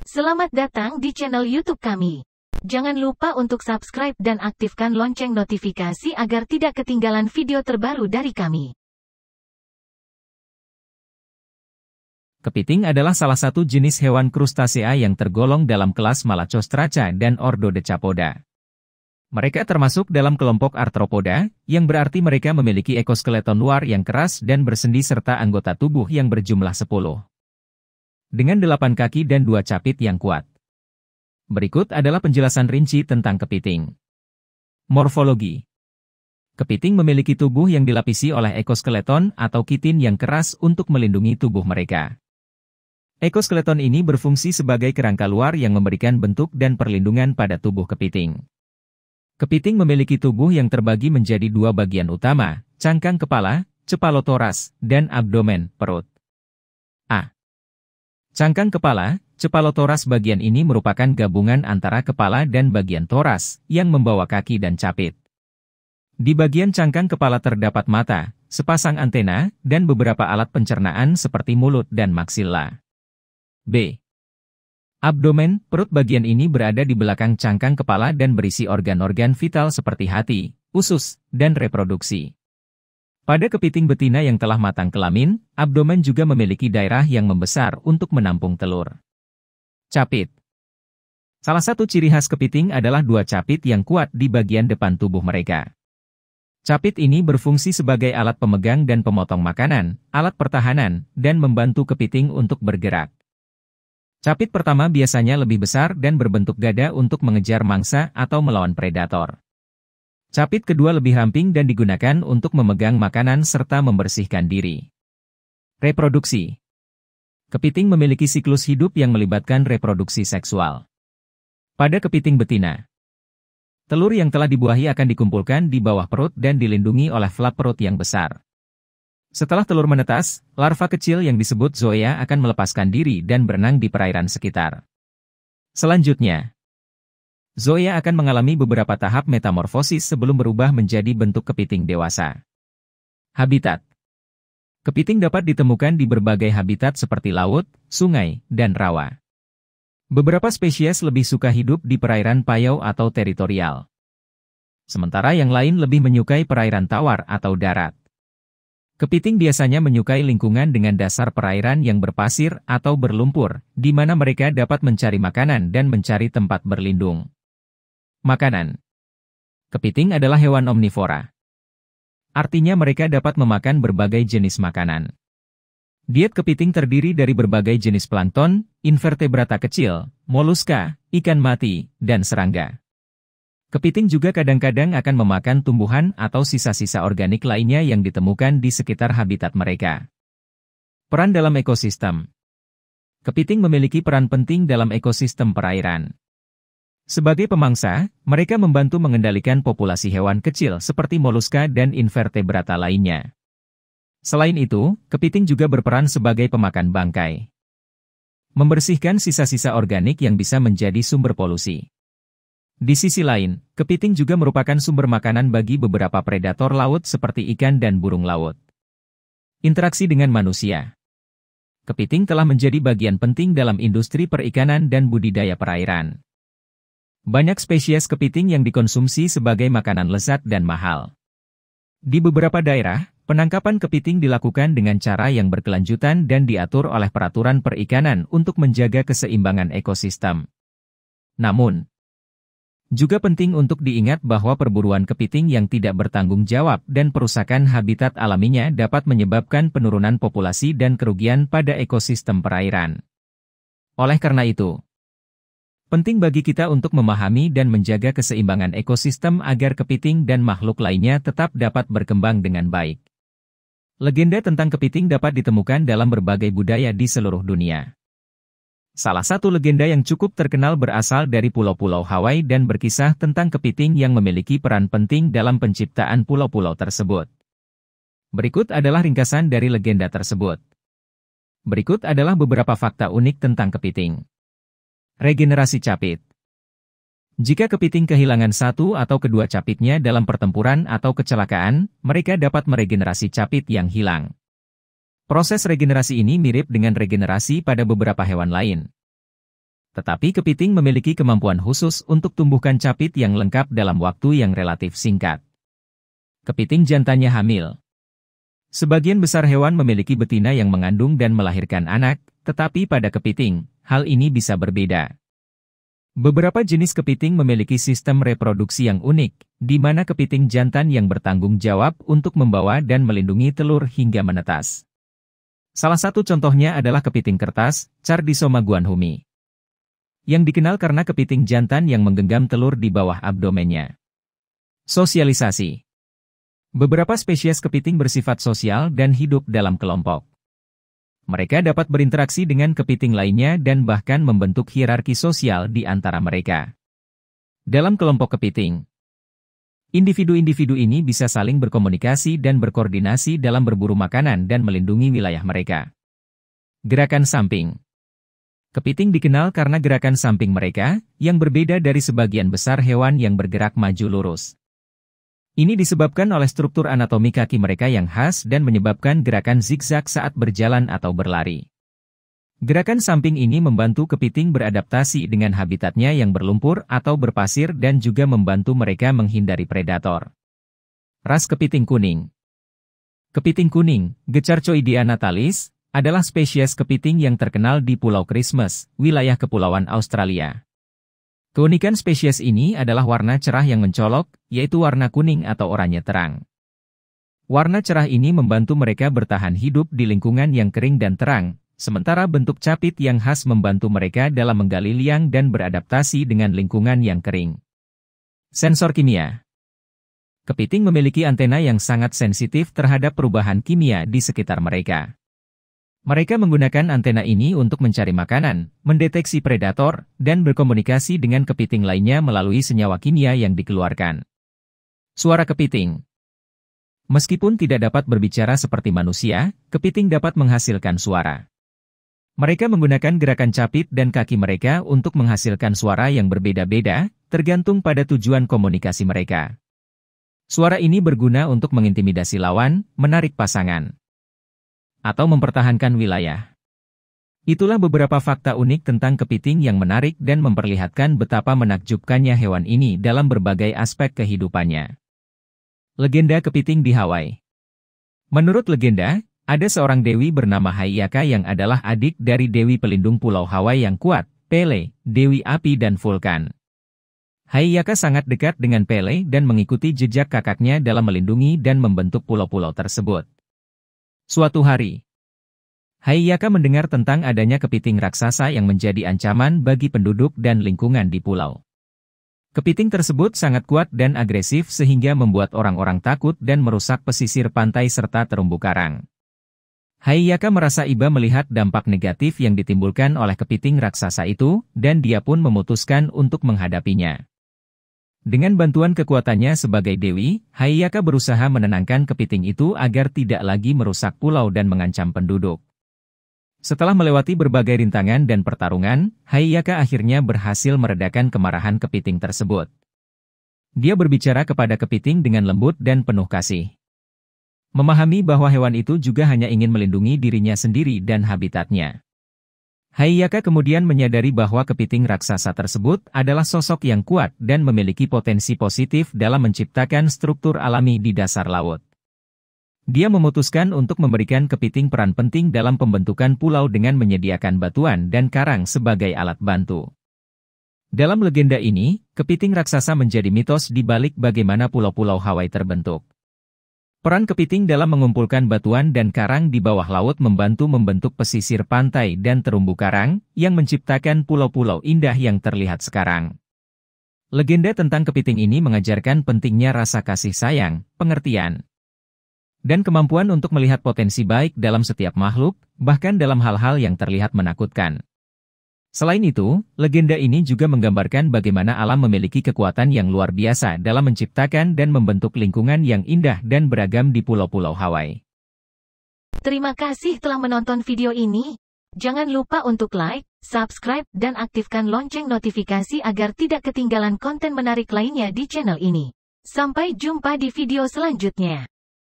Selamat datang di channel YouTube kami. Jangan lupa untuk subscribe dan aktifkan lonceng notifikasi agar tidak ketinggalan video terbaru dari kami. Kepiting adalah salah satu jenis hewan krustasea yang tergolong dalam kelas Malacostraca dan ordo Decapoda. Mereka termasuk dalam kelompok Arthropoda, yang berarti mereka memiliki ekoskeleton luar yang keras dan bersendi serta anggota tubuh yang berjumlah 10. Dengan 8 kaki dan 2 capit yang kuat. Berikut adalah penjelasan rinci tentang kepiting. Morfologi. Kepiting memiliki tubuh yang dilapisi oleh ekoskeleton atau kitin yang keras untuk melindungi tubuh mereka. Ekoskeleton ini berfungsi sebagai kerangka luar yang memberikan bentuk dan perlindungan pada tubuh kepiting. Kepiting memiliki tubuh yang terbagi menjadi 2 bagian utama, cangkang kepala, cepalotoras, dan abdomen, perut. A. Cangkang kepala, cepalotoras bagian ini merupakan gabungan antara kepala dan bagian toras, yang membawa kaki dan capit. Di bagian cangkang kepala terdapat mata, sepasang antena, dan beberapa alat pencernaan seperti mulut dan maksila. B. Abdomen, perut bagian ini berada di belakang cangkang kepala dan berisi organ-organ vital seperti hati, usus, dan reproduksi. Pada kepiting betina yang telah matang kelamin, abdomen juga memiliki daerah yang membesar untuk menampung telur. Capit. Salah satu ciri khas kepiting adalah 2 capit yang kuat di bagian depan tubuh mereka. Capit ini berfungsi sebagai alat pemegang dan pemotong makanan, alat pertahanan, dan membantu kepiting untuk bergerak. Capit pertama biasanya lebih besar dan berbentuk dada untuk mengejar mangsa atau melawan predator. Capit kedua lebih ramping dan digunakan untuk memegang makanan serta membersihkan diri. Reproduksi. Kepiting memiliki siklus hidup yang melibatkan reproduksi seksual. Pada kepiting betina, telur yang telah dibuahi akan dikumpulkan di bawah perut dan dilindungi oleh flap perut yang besar. Setelah telur menetas, larva kecil yang disebut zoea akan melepaskan diri dan berenang di perairan sekitar. Selanjutnya, zoea akan mengalami beberapa tahap metamorfosis sebelum berubah menjadi bentuk kepiting dewasa. Habitat. Kepiting dapat ditemukan di berbagai habitat seperti laut, sungai, dan rawa. Beberapa spesies lebih suka hidup di perairan payau atau teritorial. Sementara yang lain lebih menyukai perairan tawar atau darat. Kepiting biasanya menyukai lingkungan dengan dasar perairan yang berpasir atau berlumpur, di mana mereka dapat mencari makanan dan mencari tempat berlindung. Makanan. Kepiting adalah hewan omnivora. Artinya mereka dapat memakan berbagai jenis makanan. Diet kepiting terdiri dari berbagai jenis plankton, invertebrata kecil, moluska, ikan mati, dan serangga. Kepiting juga kadang-kadang akan memakan tumbuhan atau sisa-sisa organik lainnya yang ditemukan di sekitar habitat mereka. Peran dalam ekosistem. Kepiting memiliki peran penting dalam ekosistem perairan. Sebagai pemangsa, mereka membantu mengendalikan populasi hewan kecil seperti moluska dan invertebrata lainnya. Selain itu, kepiting juga berperan sebagai pemakan bangkai. Membersihkan sisa-sisa organik yang bisa menjadi sumber polusi. Di sisi lain, kepiting juga merupakan sumber makanan bagi beberapa predator laut seperti ikan dan burung laut. Interaksi dengan manusia. Kepiting telah menjadi bagian penting dalam industri perikanan dan budidaya perairan. Banyak spesies kepiting yang dikonsumsi sebagai makanan lezat dan mahal. Di beberapa daerah, penangkapan kepiting dilakukan dengan cara yang berkelanjutan dan diatur oleh peraturan perikanan untuk menjaga keseimbangan ekosistem. Namun, juga penting untuk diingat bahwa perburuan kepiting yang tidak bertanggung jawab dan perusakan habitat alaminya dapat menyebabkan penurunan populasi dan kerugian pada ekosistem perairan. Oleh karena itu, penting bagi kita untuk memahami dan menjaga keseimbangan ekosistem agar kepiting dan makhluk lainnya tetap dapat berkembang dengan baik. Legenda tentang kepiting dapat ditemukan dalam berbagai budaya di seluruh dunia. Salah satu legenda yang cukup terkenal berasal dari pulau-pulau Hawaii dan berkisah tentang kepiting yang memiliki peran penting dalam penciptaan pulau-pulau tersebut. Berikut adalah ringkasan dari legenda tersebut. Berikut adalah beberapa fakta unik tentang kepiting. Regenerasi capit. Jika kepiting kehilangan satu atau kedua capitnya dalam pertempuran atau kecelakaan, mereka dapat meregenerasi capit yang hilang. Proses regenerasi ini mirip dengan regenerasi pada beberapa hewan lain. Tetapi kepiting memiliki kemampuan khusus untuk tumbuhkan capit yang lengkap dalam waktu yang relatif singkat. Kepiting jantannya hamil. Sebagian besar hewan memiliki betina yang mengandung dan melahirkan anak, tetapi pada kepiting, hal ini bisa berbeda. Beberapa jenis kepiting memiliki sistem reproduksi yang unik, di mana kepiting jantan yang bertanggung jawab untuk membawa dan melindungi telur hingga menetas. Salah satu contohnya adalah kepiting kertas, Chardisoma guanhumi, yang dikenal karena kepiting jantan yang menggenggam telur di bawah abdomennya. Sosialisasi. Beberapa spesies kepiting bersifat sosial dan hidup dalam kelompok. Mereka dapat berinteraksi dengan kepiting lainnya dan bahkan membentuk hierarki sosial di antara mereka. Dalam kelompok kepiting, individu-individu ini bisa saling berkomunikasi dan berkoordinasi dalam berburu makanan dan melindungi wilayah mereka. Gerakan samping. Kepiting dikenal karena gerakan samping mereka, yang berbeda dari sebagian besar hewan yang bergerak maju lurus. Ini disebabkan oleh struktur anatomi kaki mereka yang khas dan menyebabkan gerakan zigzag saat berjalan atau berlari. Gerakan samping ini membantu kepiting beradaptasi dengan habitatnya yang berlumpur atau berpasir dan juga membantu mereka menghindari predator. Ras kepiting kuning. Kepiting kuning, Gecarchoidea natalis, adalah spesies kepiting yang terkenal di Pulau Christmas, wilayah kepulauan Australia. Keunikan spesies ini adalah warna cerah yang mencolok, yaitu warna kuning atau oranye terang. Warna cerah ini membantu mereka bertahan hidup di lingkungan yang kering dan terang, sementara bentuk capit yang khas membantu mereka dalam menggali liang dan beradaptasi dengan lingkungan yang kering. Sensor kimia. Kepiting memiliki antena yang sangat sensitif terhadap perubahan kimia di sekitar mereka. Mereka menggunakan antena ini untuk mencari makanan, mendeteksi predator, dan berkomunikasi dengan kepiting lainnya melalui senyawa kimia yang dikeluarkan. Suara kepiting. Meskipun tidak dapat berbicara seperti manusia, kepiting dapat menghasilkan suara. Mereka menggunakan gerakan capit dan kaki mereka untuk menghasilkan suara yang berbeda-beda, tergantung pada tujuan komunikasi mereka. Suara ini berguna untuk mengintimidasi lawan, menarik pasangan, atau mempertahankan wilayah. Itulah beberapa fakta unik tentang kepiting yang menarik dan memperlihatkan betapa menakjubkannya hewan ini dalam berbagai aspek kehidupannya. Legenda kepiting di Hawaii. Menurut legenda, ada seorang dewi bernama Haiyaka yang adalah adik dari dewi pelindung pulau Hawaii yang kuat, Pele, dewi api dan vulkan. Haiyaka sangat dekat dengan Pele dan mengikuti jejak kakaknya dalam melindungi dan membentuk pulau-pulau tersebut. Suatu hari, Haiyaka mendengar tentang adanya kepiting raksasa yang menjadi ancaman bagi penduduk dan lingkungan di pulau. Kepiting tersebut sangat kuat dan agresif sehingga membuat orang-orang takut dan merusak pesisir pantai serta terumbu karang. Haiyaka merasa iba melihat dampak negatif yang ditimbulkan oleh kepiting raksasa itu, dan dia pun memutuskan untuk menghadapinya. Dengan bantuan kekuatannya sebagai dewi, Haiyaka berusaha menenangkan kepiting itu agar tidak lagi merusak pulau dan mengancam penduduk. Setelah melewati berbagai rintangan dan pertarungan, Haiyaka akhirnya berhasil meredakan kemarahan kepiting tersebut. Dia berbicara kepada kepiting dengan lembut dan penuh kasih. Memahami bahwa hewan itu juga hanya ingin melindungi dirinya sendiri dan habitatnya. Haiyaka kemudian menyadari bahwa kepiting raksasa tersebut adalah sosok yang kuat dan memiliki potensi positif dalam menciptakan struktur alami di dasar laut. Dia memutuskan untuk memberikan kepiting peran penting dalam pembentukan pulau dengan menyediakan batuan dan karang sebagai alat bantu. Dalam legenda ini, kepiting raksasa menjadi mitos di balik bagaimana pulau-pulau Hawaii terbentuk. Peran kepiting dalam mengumpulkan batuan dan karang di bawah laut membantu membentuk pesisir pantai dan terumbu karang, yang menciptakan pulau-pulau indah yang terlihat sekarang. Legenda tentang kepiting ini mengajarkan pentingnya rasa kasih sayang, pengertian, dan kemampuan untuk melihat potensi baik dalam setiap makhluk, bahkan dalam hal-hal yang terlihat menakutkan. Selain itu, legenda ini juga menggambarkan bagaimana alam memiliki kekuatan yang luar biasa dalam menciptakan dan membentuk lingkungan yang indah dan beragam di pulau-pulau Hawaii. Terima kasih telah menonton video ini. Jangan lupa untuk like, subscribe, dan aktifkan lonceng notifikasi agar tidak ketinggalan konten menarik lainnya di channel ini. Sampai jumpa di video selanjutnya.